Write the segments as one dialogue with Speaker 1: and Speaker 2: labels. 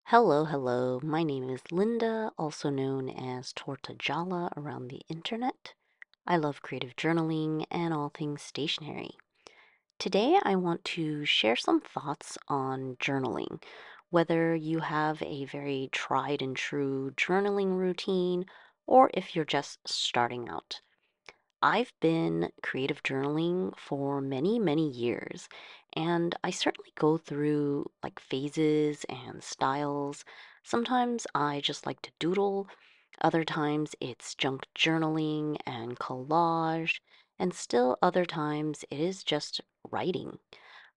Speaker 1: Hello, hello. My name is Linda, also known as Tortajala around the internet. I love creative journaling and all things stationery. Today, I want to share some thoughts on journaling, whether you have a very tried and true journaling routine or if you're just starting out. I've been creative journaling for many, many years, and I certainly go through like phases and styles. Sometimes I just like to doodle, other times it's junk journaling and collage, and still other times it is just writing.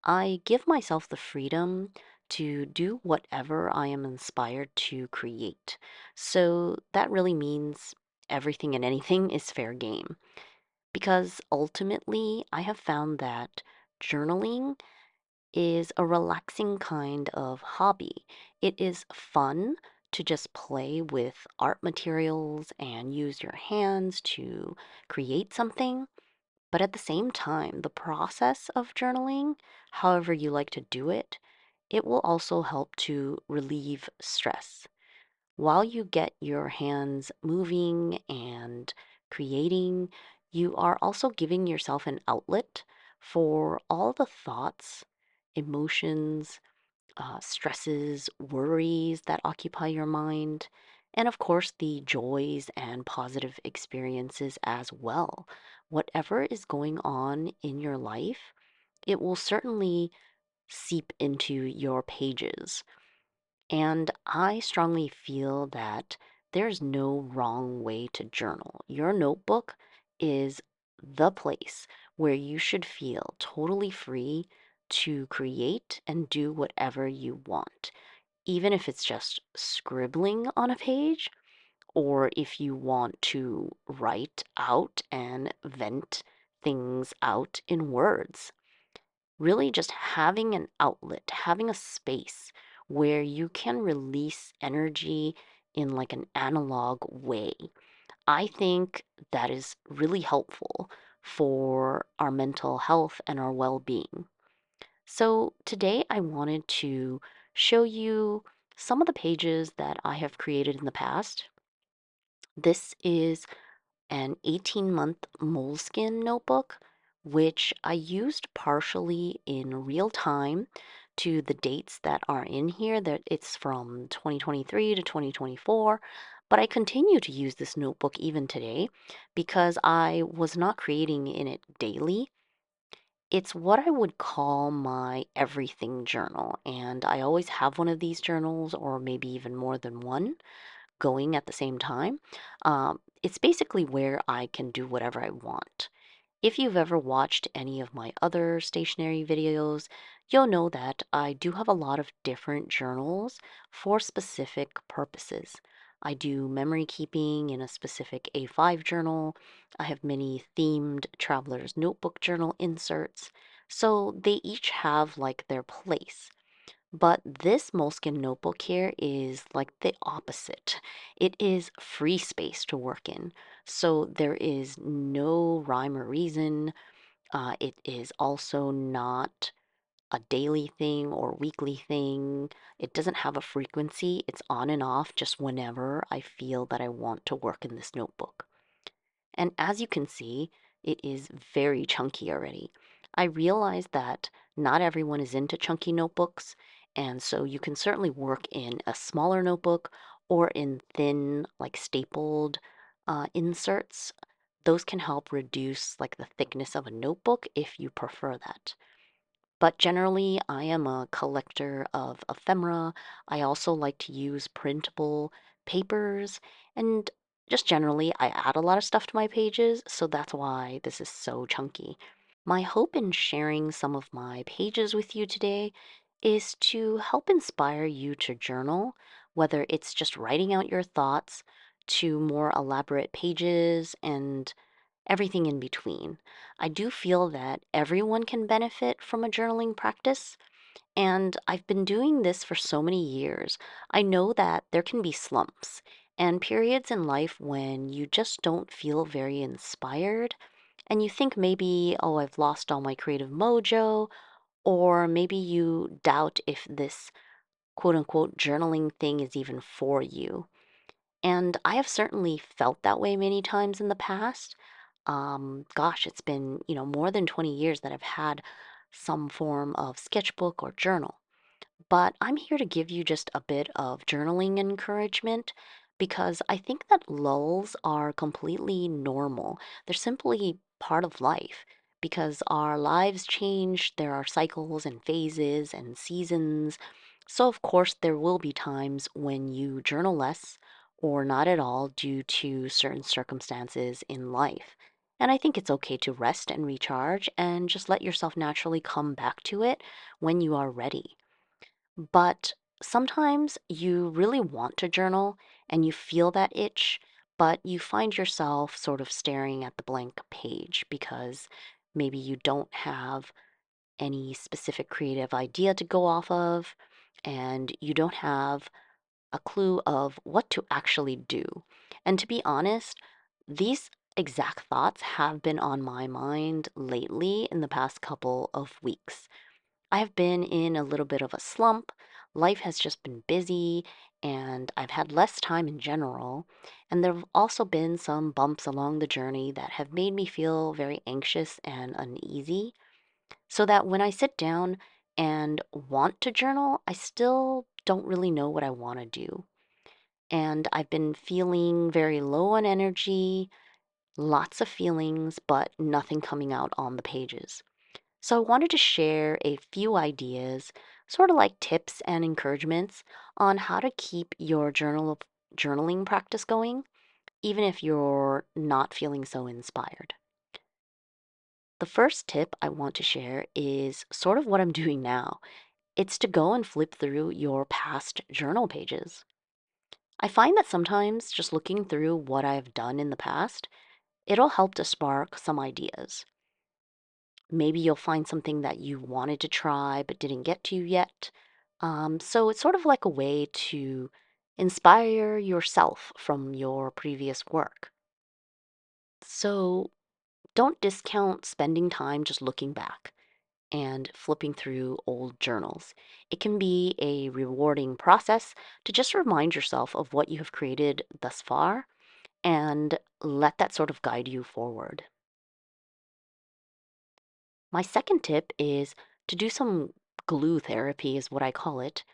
Speaker 1: I give myself the freedom to do whatever I am inspired to create. So that really means everything and anything is fair game because ultimately I have found that journaling is a relaxing kind of hobby. It is fun to just play with art materials and use your hands to create something. But at the same time, the process of journaling, however you like to do it, it will also help to relieve stress. While you get your hands moving and creating, you are also giving yourself an outlet for all the thoughts, emotions, stresses, worries that occupy your mind, and of course, the joys and positive experiences as well. Whatever is going on in your life, it will certainly seep into your pages. And I strongly feel that there's no wrong way to journal. Your notebook is the place where you should feel totally free to create and do whatever you want, even if it's just scribbling on a page, or if you want to write out and vent things out in words. Really, just having an outlet, having a space where you can release energy in like an analog way. I think that is really helpful for our mental health and our well being. So, today I wanted to show you some of the pages that I have created in the past. This is an 18-month moleskin notebook, which I used partially in real time to the dates that are in here. That it's from 2023 to 2024, but I continue to use this notebook even today because I was not creating in it daily. It's what I would call my everything journal, and I always have one of these journals, or maybe even more than one going at the same time. It's basically where I can do whatever I want. If you've ever watched any of my other stationery videos, you'll know that I do have a lot of different journals for specific purposes. I do memory keeping in a specific A5 journal. I have many themed traveler's notebook journal inserts. So they each have like their place. But this moleskin notebook here is like the opposite. It is free space to work in. So there is no rhyme or reason. It is also not a daily thing or weekly thing. It doesn't have a frequency. It's on and off just whenever I feel that I want to work in this notebook. And as you can see, it is very chunky already. I realize that not everyone is into chunky notebooks, and so you can certainly work in a smaller notebook or in thin, like stapled inserts. Those can help reduce like the thickness of a notebook if you prefer that. But generally, I am a collector of ephemera. I also like to use printable papers, and just generally, I add a lot of stuff to my pages, so that's why this is so chunky. My hope in sharing some of my pages with you today is to help inspire you to journal, whether it's just writing out your thoughts to more elaborate pages and everything in between. I do feel that everyone can benefit from a journaling practice, and I've been doing this for so many years. I know that there can be slumps and periods in life when you just don't feel very inspired, and you think maybe, oh, I've lost all my creative mojo, or maybe you doubt if this quote unquote journaling thing is even for you. And I have certainly felt that way many times in the past. Gosh, it's been, more than 20 years that I've had some form of sketchbook or journal. But I'm here to give you just a bit of journaling encouragement because I think that lulls are completely normal. They're simply part of life because our lives change, there are cycles and phases and seasons. So, of course, there will be times when you journal less or not at all due to certain circumstances in life. And I think it's okay to rest and recharge and just let yourself naturally come back to it when you are ready. But sometimes you really want to journal and you feel that itch, but you find yourself sort of staring at the blank page because maybe you don't have any specific creative idea to go off of, and you don't have a clue of what to actually do. And to be honest, these exact thoughts have been on my mind lately in the past couple of weeks. I have been in a little bit of a slump. Life has just been busy, and I've had less time in general. And there have also been some bumps along the journey that have made me feel very anxious and uneasy. So that when I sit down and want to journal, I still don't really know what I want to do. And I've been feeling very low on energy, lots of feelings, but nothing coming out on the pages. So, I wanted to share a few ideas, sort of like tips and encouragements on how to keep your journaling practice going, even if you're not feeling so inspired. The first tip I want to share is sort of what I'm doing now. It's to go and flip through your past journal pages. I find that sometimes just looking through what I've done in the past, it'll help to spark some ideas. Maybe you'll find something that you wanted to try but didn't get to yet. So it's sort of like a way to inspire yourself from your previous work. So don't discount spending time just looking back and flipping through old journals. It can be a rewarding process to just remind yourself of what you have created thus far and let that sort of guide you forward. My second tip is to do some glue therapy, is what I call it.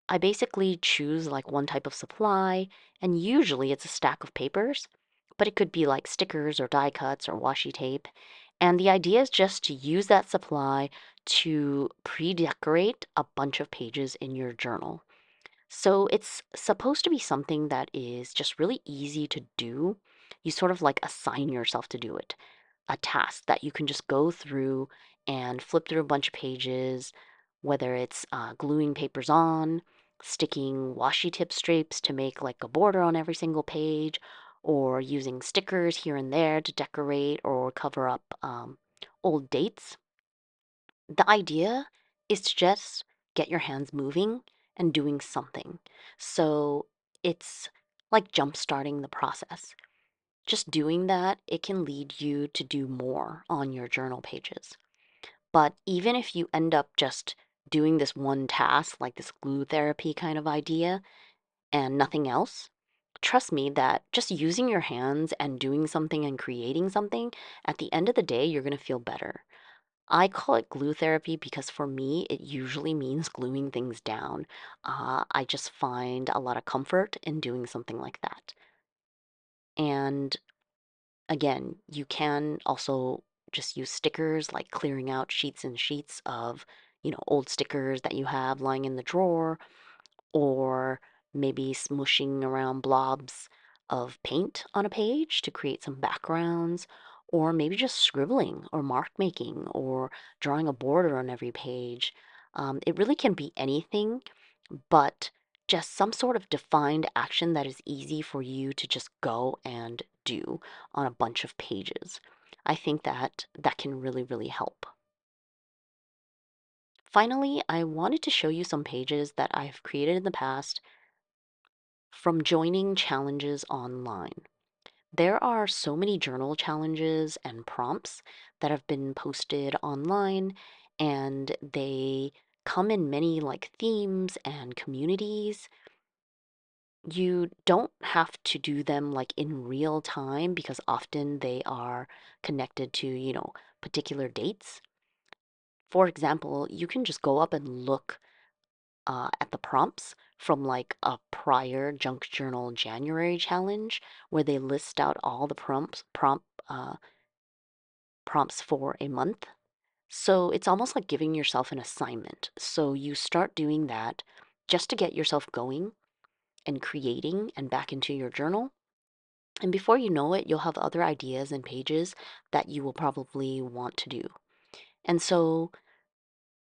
Speaker 1: I basically choose like one type of supply, and usually it's a stack of papers, but it could be like stickers or die cuts or washi tape. And the idea is just to use that supply to pre decorate a bunch of pages in your journal. So it's supposed to be something that is just really easy to do. You sort of like assign yourself to do it, a task that you can just go through and flip through a bunch of pages, whether it's gluing papers on, sticking washi tip strips to make like a border on every single page, or using stickers here and there to decorate or cover up old dates. The idea is to just get your hands moving and doing something. So it's like jump starting the process. Just doing that, it can lead you to do more on your journal pages. But even if you end up just doing this one task, like this glue therapy kind of idea, and nothing else, trust me that just using your hands and doing something and creating something, at the end of the day, you're going to feel better. I call it glue therapy because for me, it usually means gluing things down. I just find a lot of comfort in doing something like that. And again, you can also just use stickers, like clearing out sheets and sheets of, old stickers that you have lying in the drawer, or maybe smushing around blobs of paint on a page to create some backgrounds, or maybe just scribbling or mark making or drawing a border on every page. It really can be anything, but just some sort of defined action that is easy for you to just go and do on a bunch of pages. I think that that can really, really help. Finally, I wanted to show you some pages that I've created in the past from joining challenges online. There are so many journal challenges and prompts that have been posted online, and they come in many like themes and communities. You don't have to do them like in real time because often they are connected to, particular dates. For example, you can just go up and look at the prompts from like a prior Junk Journal January challenge where they list out all the prompts for a month. So it's almost like giving yourself an assignment. So you start doing that just to get yourself going and creating and back into your journal. And before you know it, you'll have other ideas and pages that you will probably want to do. And so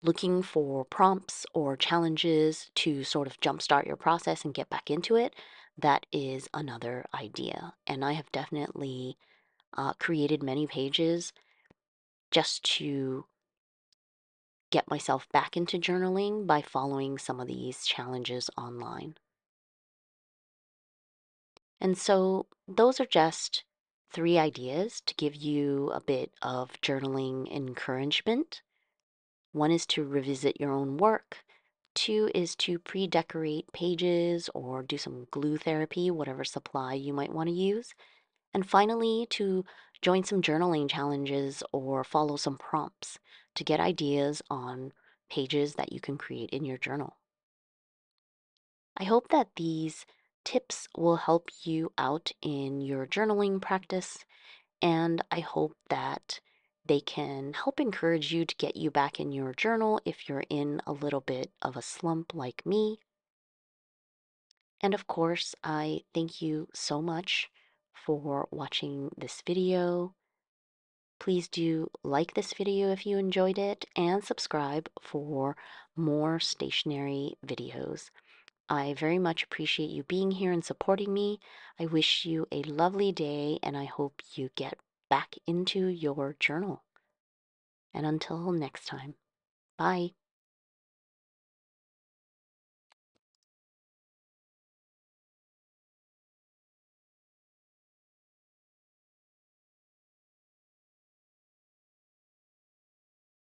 Speaker 1: looking for prompts or challenges to sort of jumpstart your process and get back into it, that is another idea. And I have definitely created many pages just to get myself back into journaling by following some of these challenges online. And so those are just three ideas to give you a bit of journaling encouragement. One is to revisit your own work. Two is to pre-decorate pages or do some glue therapy, whatever supply you might want to use. And finally, to join some journaling challenges or follow some prompts to get ideas on pages that you can create in your journal. I hope that these tips will help you out in your journaling practice, and I hope that they can help encourage you to get you back in your journal if you're in a little bit of a slump like me. And of course, I thank you so much for watching this video. Please do like this video if you enjoyed it and subscribe for more stationery videos. I very much appreciate you being here and supporting me. I wish you a lovely day and I hope you get back into your journal. And until next time, bye.